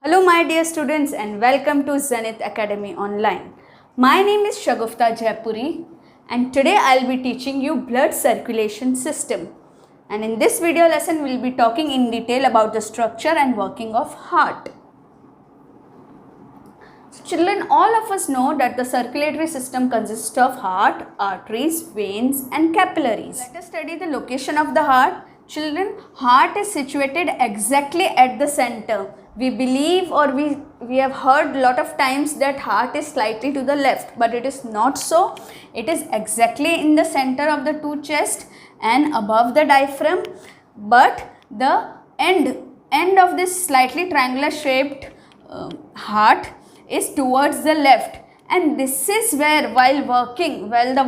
Hello my dear students and welcome to Zenith Academy Online. My name is Shagufta Jaipuri and today I'll be teaching you blood circulation system. And in this video lesson we'll be talking in detail about the structure and working of heart. So children, all of us know that the circulatory system consists of heart, arteries, veins and capillaries. Let us study the location of the heart. Children, heart is situated exactly at the center. We believe or we have heard a lot of times that heart is slightly to the left, but it is not so. It is exactly in the center of the two chest and above the diaphragm, but the end of this slightly triangular shaped heart is towards the left, and this is where while the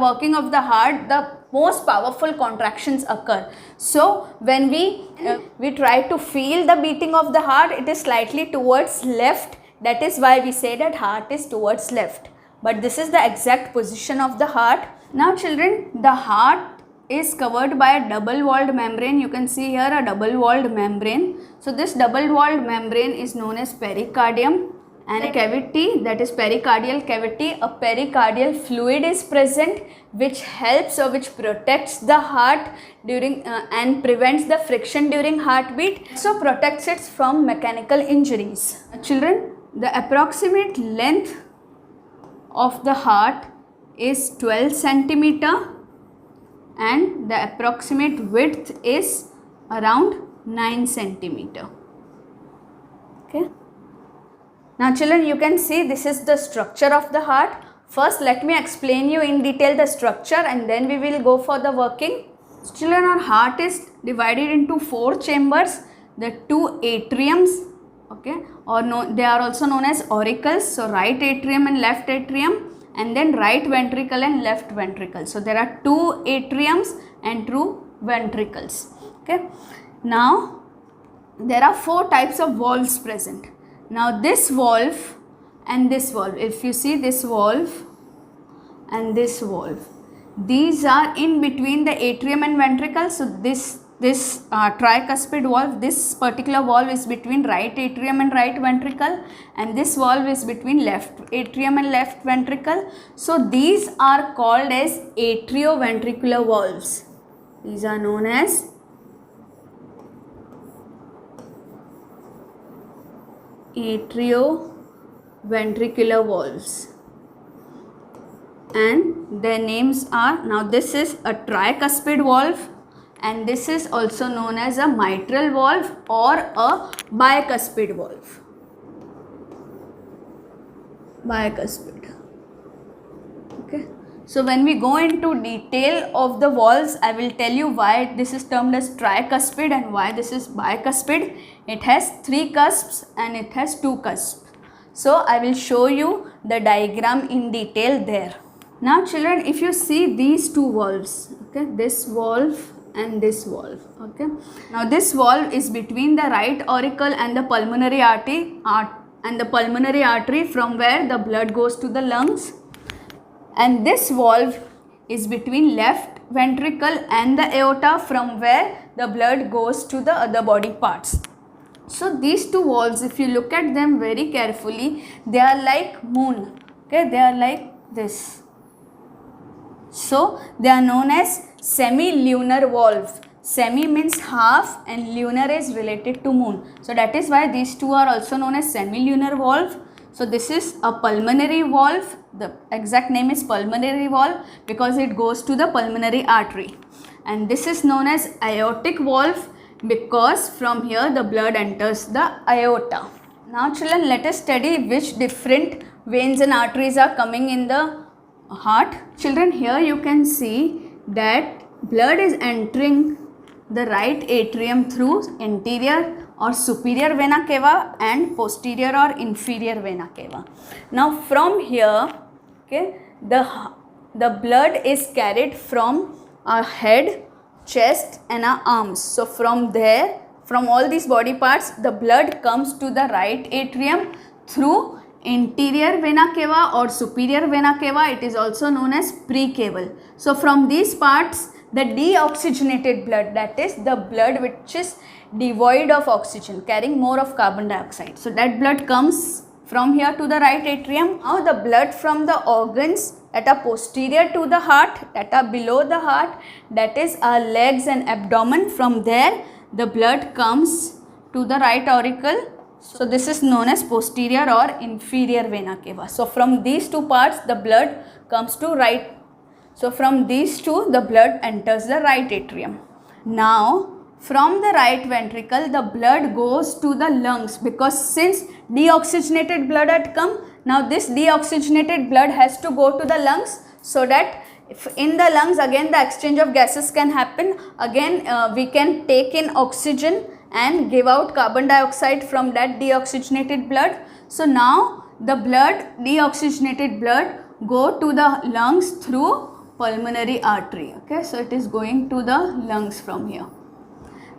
working of the heart, the most powerful contractions occur. So when we try to feel the beating of the heart, it is slightly towards left. That is why we say that heart is towards left, but this is the exact position of the heart. Now children, the heart is covered by a double walled membrane. You can see here a double walled membrane. So this double walled membrane is known as pericardium, and a cavity, that is pericardial cavity, a pericardial fluid is present which helps or which protects the heart during and prevents the friction during heartbeat, so protects it from mechanical injuries. Children, the approximate length of the heart is 12 centimeter and the approximate width is around 9 centimeter. Okay. Now children, you can see this is the structure of the heart. First let me explain you in detail the structure and then we will go for the working. So, children, our heart is divided into 4 chambers. The 2 atriums, okay, they are also known as auricles. So right atrium and left atrium, and then right ventricle and left ventricle. So there are 2 atriums and 2 ventricles. Okay. Now there are 4 types of valves present. Now this valve and this valve, if you see this valve and this valve, these are in between the atrium and ventricle. So this tricuspid valve, this particular valve is between right atrium and right ventricle, and this valve is between left atrium and left ventricle. So these are called as atrioventricular valves. These are known as atrioventricular valves, and their names are, now this is a tricuspid valve and this is also known as a mitral valve or a bicuspid valve. Bicuspid. Okay. So when we go into detail of the valves, I will tell you why this is termed as tricuspid and why this is bicuspid. It has 3 cusps and it has 2 cusps. So I will show you the diagram in detail there. Now children, if you see these 2 valves, okay, this valve and this valve, okay. Now this valve is between the right auricle and the pulmonary artery from where the blood goes to the lungs. And this valve is between left ventricle and the aorta from where the blood goes to the other body parts. So these 2 valves, if you look at them very carefully, they are like moon. Okay, they are like this. So they are known as semi-lunar valve. Semi means half and lunar is related to moon. So that is why these 2 are also known as semi-lunar valve. So this is a pulmonary valve. The exact name is pulmonary valve because it goes to the pulmonary artery. And this is known as aortic valve because from here the blood enters the aorta. Now children, let us study which different veins and arteries are coming in the heart. Children, here you can see that blood is entering the right atrium through anterior or superior vena cava and posterior or inferior vena cava. Now from here, okay, the blood is carried from our head, chest and our arms. So from there, from all these body parts, the blood comes to the right atrium through anterior vena cava or superior vena cava. It is also known as precaval. So from these parts, the deoxygenated blood, that is the blood which is devoid of oxygen, carrying more of carbon dioxide. So that blood comes from here to the right atrium. Now the blood from the organs that are posterior to the heart, that are below the heart, that is our legs and abdomen, from there the blood comes to the right auricle. So this is known as posterior or inferior vena cava. So from these two parts the blood comes to right. So from these two the blood enters the right atrium. Now from the right ventricle the blood goes to the lungs, because since deoxygenated blood had come, now this deoxygenated blood has to go to the lungs, so that if in the lungs again the exchange of gases can happen. Again we can take in oxygen and give out carbon dioxide from that deoxygenated blood. So now the blood, deoxygenated blood, go to the lungs through pulmonary artery. Okay, so it is going to the lungs from here.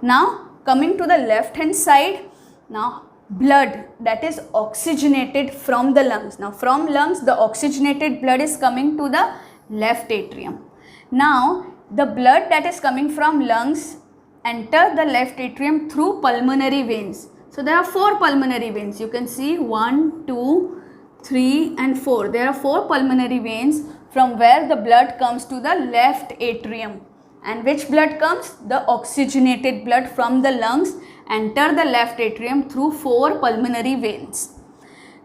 Now coming to the left hand side, now blood that is oxygenated from the lungs. Now from lungs the oxygenated blood is coming to the left atrium. Now the blood that is coming from lungs enter the left atrium through pulmonary veins. So there are 4 pulmonary veins. You can see 1, 2, 3 and 4. There are 4 pulmonary veins from where the blood comes to the left atrium. And which blood comes? The oxygenated blood from the lungs enter the left atrium through 4 pulmonary veins.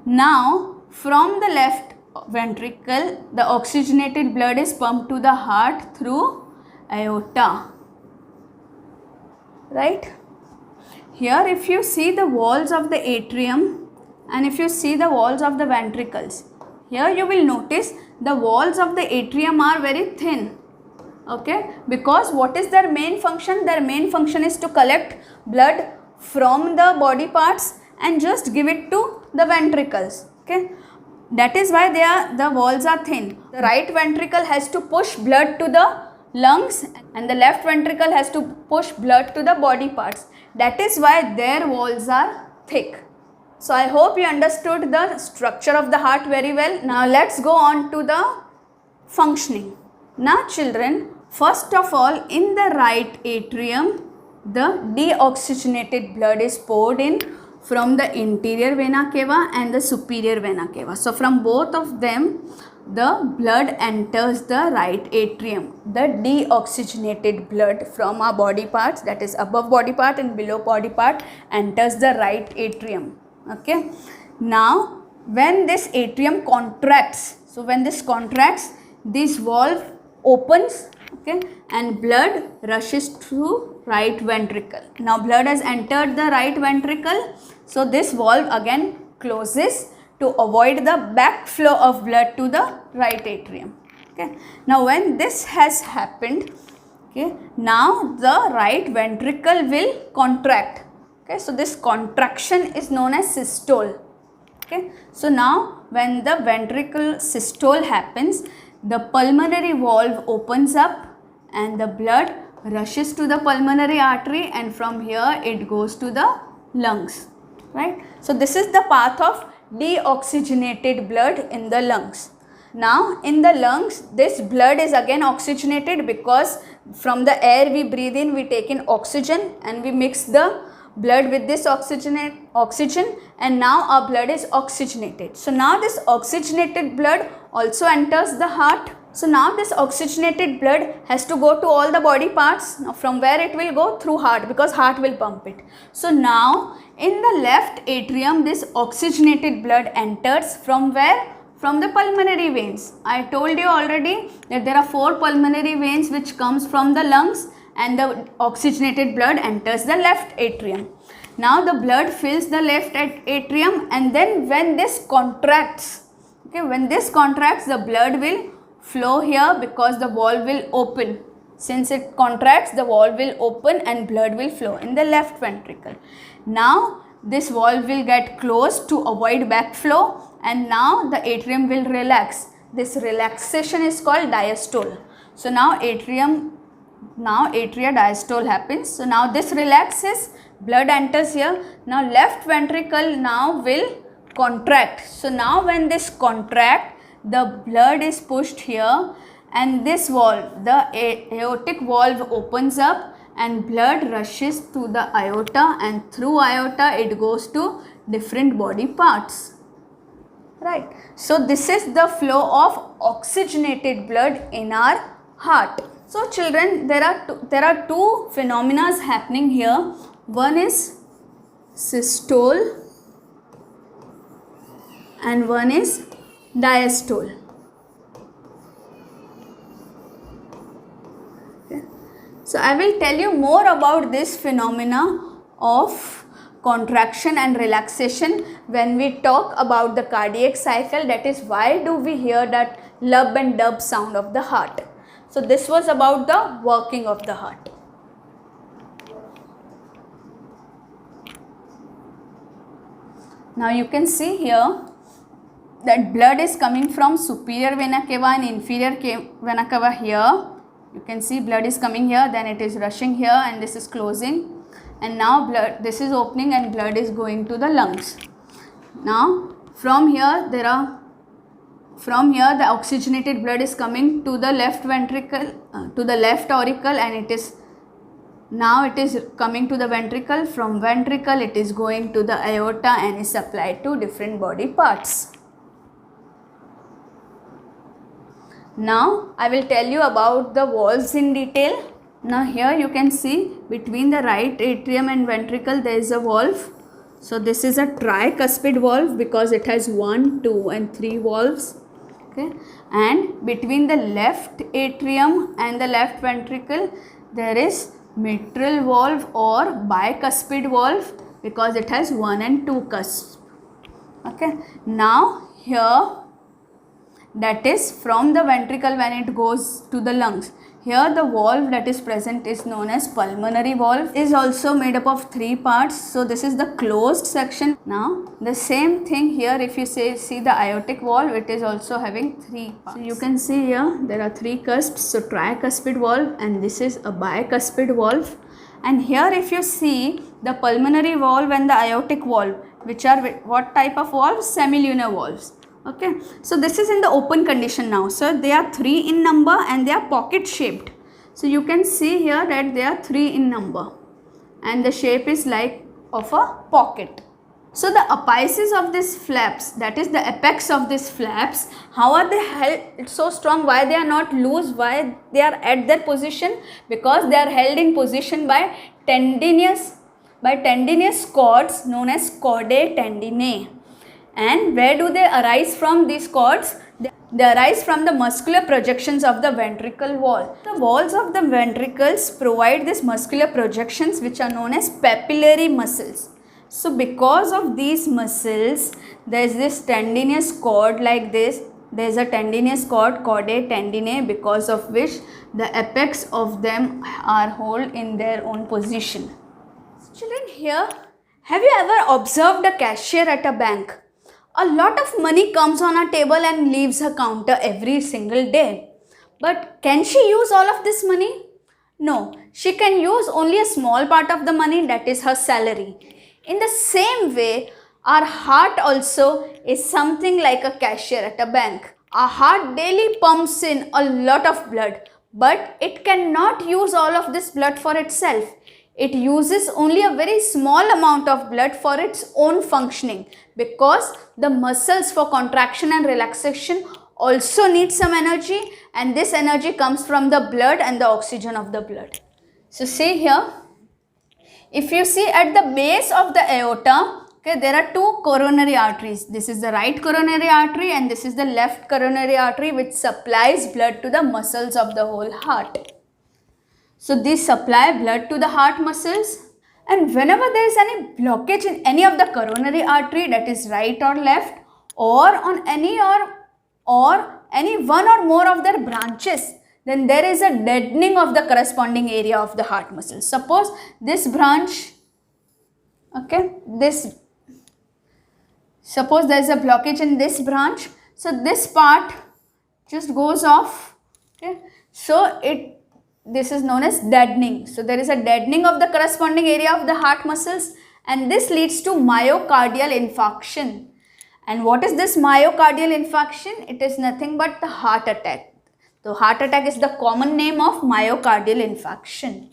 Now from the left ventricle the oxygenated blood is pumped to the heart through aorta. Right? Here if you see the walls of the atrium and if you see the walls of the ventricles, here you will notice the walls of the atrium are very thin. Okay, because what is their main function? Their main function is to collect blood from the body parts and just give it to the ventricles. Okay, that is why the walls are thin. The right ventricle has to push blood to the lungs and the left ventricle has to push blood to the body parts. That is why their walls are thick. So I hope you understood the structure of the heart very well. Now let's go on to the functioning. Now children, first of all in the right atrium the deoxygenated blood is poured in from the interior vena cava and the superior vena cava. So from both of them the blood enters the right atrium. The deoxygenated blood from our body parts, that is above body part and below body part, enters the right atrium. Okay. Now when this atrium contracts, so when this contracts, this valve opens, okay, and blood rushes through right ventricle. Now blood has entered the right ventricle, so this valve again closes to avoid the backflow of blood to the right atrium. Okay. Now when this has happened, okay, now the right ventricle will contract. Okay, so this contraction is known as systole. Okay, so now when the ventricle systole happens, the pulmonary valve opens up and the blood rushes to the pulmonary artery, and from here it goes to the lungs. Right. So this is the path of deoxygenated blood in the lungs. Now in the lungs this blood is again oxygenated, because from the air we breathe in we take in oxygen and we mix the blood with this oxygen, and now our blood is oxygenated. So now this oxygenated blood also enters the heart. So now this oxygenated blood has to go to all the body parts. Now from where it will go? Through heart, because heart will pump it. So now in the left atrium this oxygenated blood enters from where? From the pulmonary veins. I told you already that there are 4 pulmonary veins which comes from the lungs, and the oxygenated blood enters the left atrium. Now the blood fills the left atrium, and then when this contracts, okay, when this contracts the blood will flow here because the valve will open. Since it contracts, the valve will open and blood will flow in the left ventricle. Now this valve will get closed to avoid backflow, and now the atrium will relax. This relaxation is called diastole. So now atria diastole happens. So now this relaxes, blood enters here. Now left ventricle now will contract. So now when this contract, the blood is pushed here and this valve, the aortic valve, opens up and blood rushes to the aorta, and through aorta it goes to different body parts. Right. So this is the flow of oxygenated blood in our heart. So children, there are two phenomena happening here. One is systole and one is diastole. Okay. So I will tell you more about this phenomena of contraction and relaxation when we talk about the cardiac cycle, that is why do we hear that lub and dub sound of the heart. So this was about the working of the heart. Now you can see here that blood is coming from superior vena cava and inferior vena cava here. You can see blood is coming here, then it is rushing here, and this is closing, and now blood, this is opening and blood is going to the lungs. Now from here the oxygenated blood is coming to the left ventricle, to the left auricle, and it is coming to the ventricle. From ventricle it is going to the aorta and is supplied to different body parts. Now I will tell you about the valves in detail. Now here you can see between the right atrium and ventricle there is a valve. So this is a tricuspid valve because it has 1, 2 and 3 valves. Okay. And between the left atrium and the left ventricle there is mitral valve or bicuspid valve because it has 1 and 2 cusps. Okay. Now here, that is from the ventricle when it goes to the lungs. Here the valve that is present is known as pulmonary valve, is also made up of 3 parts. So this is the closed section. Now the same thing here, if you see the aortic valve, it is also having 3 parts. So you can see here there are 3 cusps. So tricuspid valve, and this is a bicuspid valve. And here if you see the pulmonary valve and the aortic valve, which are what type of valves? Semilunar valves. Okay, so this is in the open condition now. So they are 3 in number and they are pocket shaped. So you can see here that they are 3 in number and the shape is like of a pocket. So the apices of these flaps, that is the apex of these flaps, how are they held so strong? Why they are not loose? Why they are at their position? Because they are held in position by tendinous cords known as chordae tendinae. And where do they arise from, these cords? They arise from the muscular projections of the ventricle wall. The walls of the ventricles provide these muscular projections which are known as papillary muscles. So because of these muscles, there is this tendinous cord like this. There is a tendinous cord, chordae tendinae, because of which the apex of them are held in their own position. Children, here, have you ever observed a cashier at a bank? A lot of money comes on a table and leaves her counter every single day. But can she use all of this money? No, she can use only a small part of the money, that is her salary. In the same way, our heart also is something like a cashier at a bank. Our heart daily pumps in a lot of blood, but it cannot use all of this blood for itself. It uses only a very small amount of blood for its own functioning, because the muscles for contraction and relaxation also need some energy, and this energy comes from the blood and the oxygen of the blood. So see here, if you see at the base of the aorta, okay, there are 2 coronary arteries. This is the right coronary artery and this is the left coronary artery, which supplies blood to the muscles of the whole heart. So these supply blood to the heart muscles, and whenever there is any blockage in any of the coronary artery, that is right or left, or on any one or more of their branches, then there is a deadening of the corresponding area of the heart muscles. Suppose this branch, okay, suppose there is a blockage in this branch, so this part just goes off, okay, so this is known as deadening. So there is a deadening of the corresponding area of the heart muscles, and this leads to myocardial infarction. And what is this myocardial infarction? It is nothing but the heart attack. So heart attack is the common name of myocardial infarction.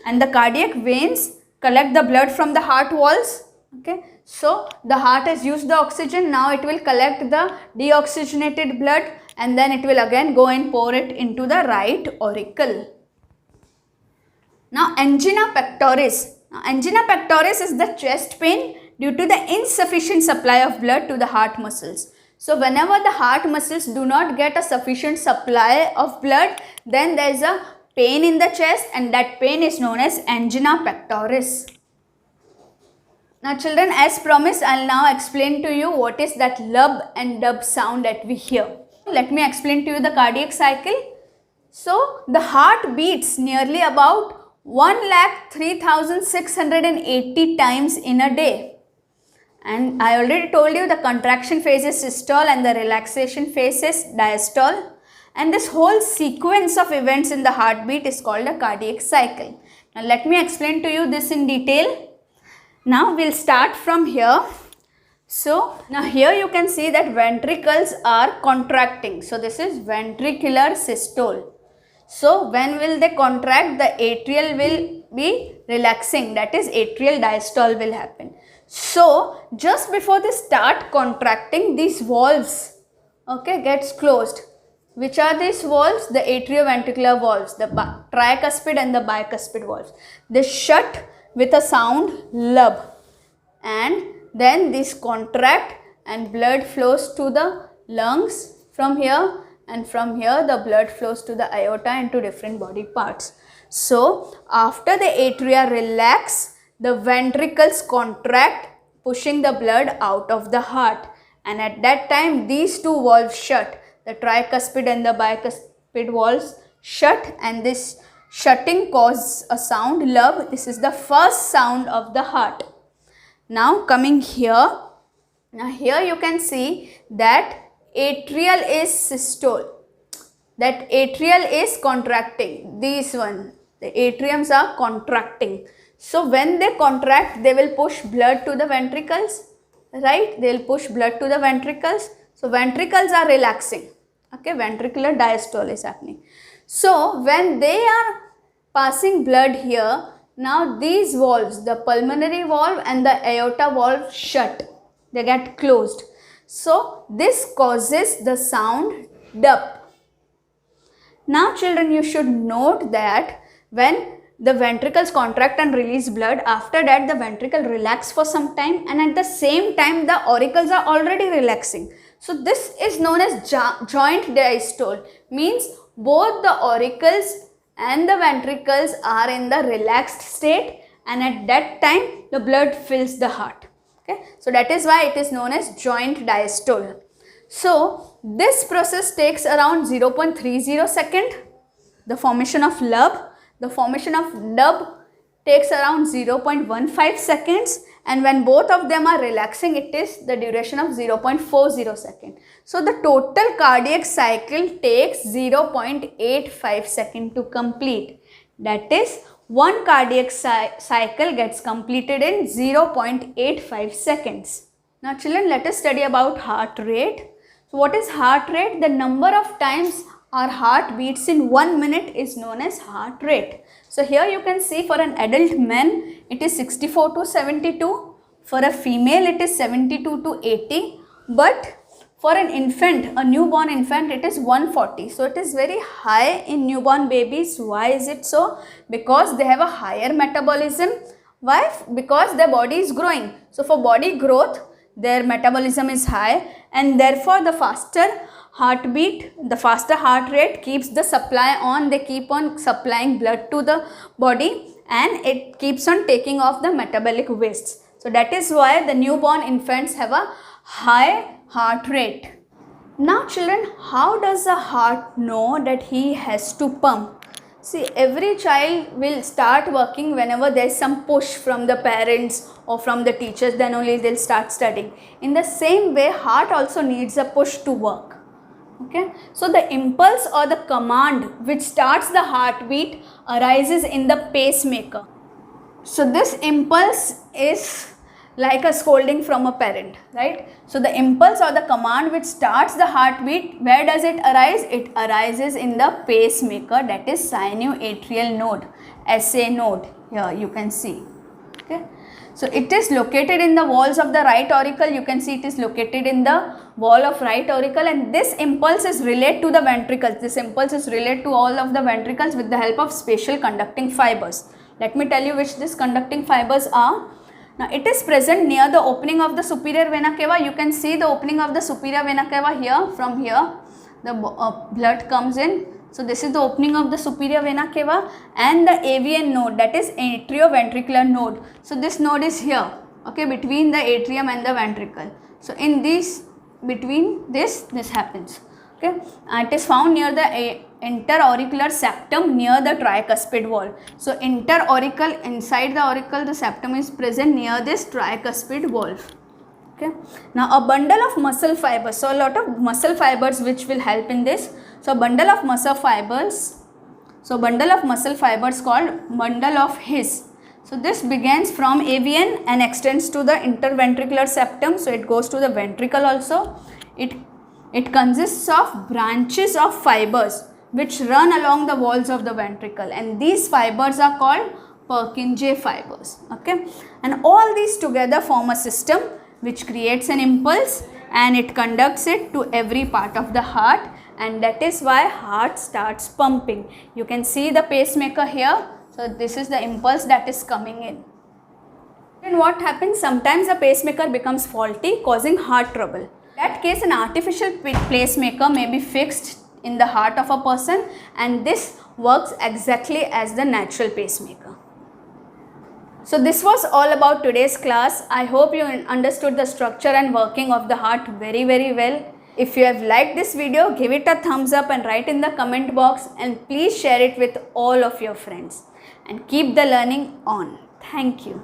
And the cardiac veins collect the blood from the heart walls. Okay, so the heart has used the oxygen, now it will collect the deoxygenated blood and then it will again go and pour it into the right auricle. Now angina pectoris. Now, angina pectoris is the chest pain due to the insufficient supply of blood to the heart muscles. So whenever the heart muscles do not get a sufficient supply of blood, then there is a pain in the chest and that pain is known as angina pectoris. Now children, as promised, I will now explain to you what is that lub and dub sound that we hear. Let me explain to you the cardiac cycle. So the heart beats nearly about 1,03,680 times in a day. And I already told you the contraction phase is systole and the relaxation phase is diastole. And this whole sequence of events in the heartbeat is called a cardiac cycle. Now let me explain to you this in detail. Now we'll start from here. So now here you can see that ventricles are contracting. So this is ventricular systole. So when will they contract? The atrial will be relaxing, that is atrial diastole will happen. So just before they start contracting, these valves, okay, gets closed. Which are these valves? The atrioventricular valves, the tricuspid and the bicuspid valves. They shut with a sound lub and then these contract and blood flows to the lungs from here, and from here the blood flows to the aorta and to different body parts. So after the atria relax, the ventricles contract, pushing the blood out of the heart, and at that time these two valves shut. The tricuspid and the bicuspid valves shut, and this shutting causes a sound lub. This is the first sound of the heart. Now coming here, now here you can see that atrial is systole, that atrial is contracting, these one, the atriums are contracting. So when they contract, they will push blood to the ventricles, right? They will push blood to the ventricles. So ventricles are relaxing, okay, ventricular diastole is happening. So when they are passing blood here, now these valves, the pulmonary valve and the aorta valve shut, they get closed. So this causes the sound dub. Now children, you should note that when the ventricles contract and release blood, after that the ventricle relax for some time, and at the same time the auricles are already relaxing. So this is known as joint diastole, means both the auricles and the ventricles are in the relaxed state, and at that time the blood fills the heart. Okay, so that is why it is known as joint diastole. So this process takes around 0.30 second, the formation of lub. The formation of dub takes around 0.15 seconds, and when both of them are relaxing, it is the duration of 0.40 second. So the total cardiac cycle takes 0.85 second to complete. That is, one cardiac cycle gets completed in 0.85 seconds. Now children, let us study about heart rate. So what is heart rate? The number of times our heart beats in 1 minute is known as heart rate. So here you can see for an adult man it is 64 to 72, for a female it is 72 to 80, but for an infant, a newborn infant, it is 140. So it is very high in newborn babies. Why is it so? Because they have a higher metabolism. Why? Because their body is growing. So for body growth, their metabolism is high, and therefore the faster heartbeat, the faster heart rate keeps the supply on. They keep on supplying blood to the body, and it keeps on taking off the metabolic wastes. So that is why the newborn infants have a high heart rate. Now children, how does the heart know that he has to pump? See, every child will start working whenever there is some push from the parents or from the teachers, then only they'll start studying. In the same way, heart also needs a push to work. Okay, so the impulse or the command which starts the heartbeat arises in the pacemaker. So this impulse is like a scolding from a parent, right? So the impulse or the command which starts the heartbeat, where does it arise? It arises in the pacemaker, that is sinoatrial node, SA node. Here you can see. Okay. So it is located in the walls of the right auricle. You can see it is located in the wall of right auricle, and this impulse is relayed to the ventricles. This impulse is relayed to all of the ventricles with the help of special conducting fibers. Let me tell you which these conducting fibers are. Now it is present near the opening of the superior vena cava. You can see the opening of the superior vena cava here. From here the blood comes in. So this is the opening of the superior vena cava, and the AVN node, that is atrioventricular node. So this node is here, okay, between the atrium and the ventricle. So in this, between this happens, okay. It is found near the interauricular septum near the tricuspid wall. So interauricle, inside the auricle, the septum is present near this tricuspid valve. Okay. Now a bundle of muscle fibers. So a lot of muscle fibers which will help in this. So bundle of muscle fibers. So bundle of muscle fibers called bundle of His. So this begins from AVN and extends to the interventricular septum. So it goes to the ventricle also. It consists of branches of fibers which run along the walls of the ventricle, and these fibers are called Purkinje fibers. Okay. And all these together form a system which creates an impulse, and it conducts it to every part of the heart, and that is why heart starts pumping. You can see the pacemaker here. So this is the impulse that is coming in. And what happens? Sometimes the pacemaker becomes faulty, causing heart trouble. In that case, an artificial pacemaker may be fixed in the heart of a person, and this works exactly as the natural pacemaker. So this was all about today's class. I hope you understood the structure and working of the heart very well. If you have liked this video, give it a thumbs up and write in the comment box, and please share it with all of your friends, and keep the learning on. Thank you.